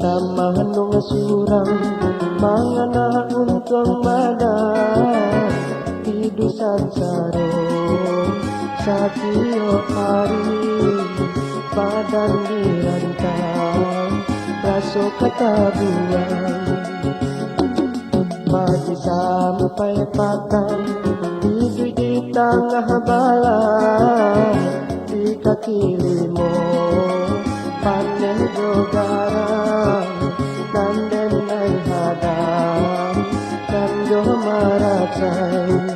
tamah nung surang mangana untung mana hidusan saro sakio hari badan dirantang raso katabuan mati sampai patang hidup di tengah balan di kaki limo panen jogaran nanden nai hadam kan jo maratai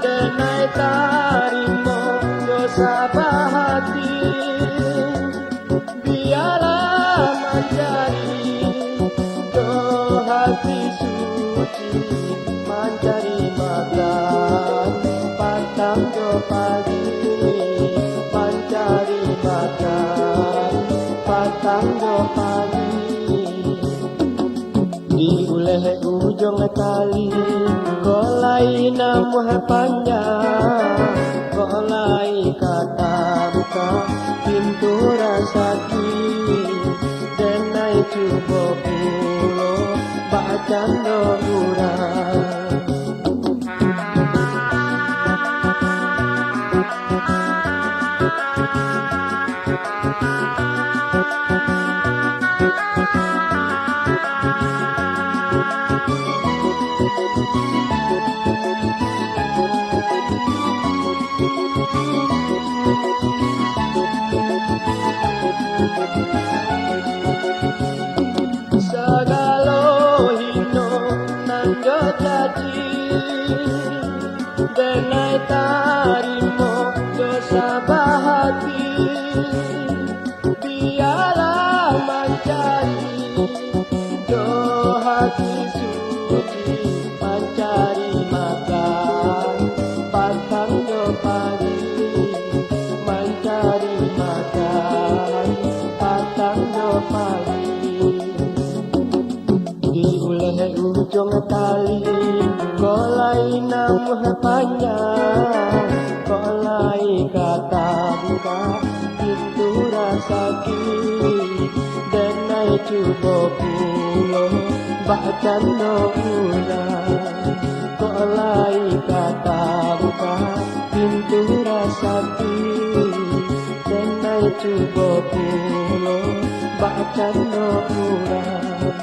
denai tarimo dosa bahati biarlah mencari do hati suci mencari makan patang do pagi mencari makan patang do pagi di uleh ujung tali golai namuh panjang golai kata buka pintu rasaki denai cubo pulo bacan do urang sagalo hino nanggo jadi denai tarimo dosa bahati biarlah mencari do hati suci mencari makan patang do pagi mencari makan patang do pagi di uleh ujung tali golai namuh panjang golai kata buka pintu rasaki denai cubo pulo bacan do urang golai kata buka pintu rasaki denai cubo pulo bacan do urang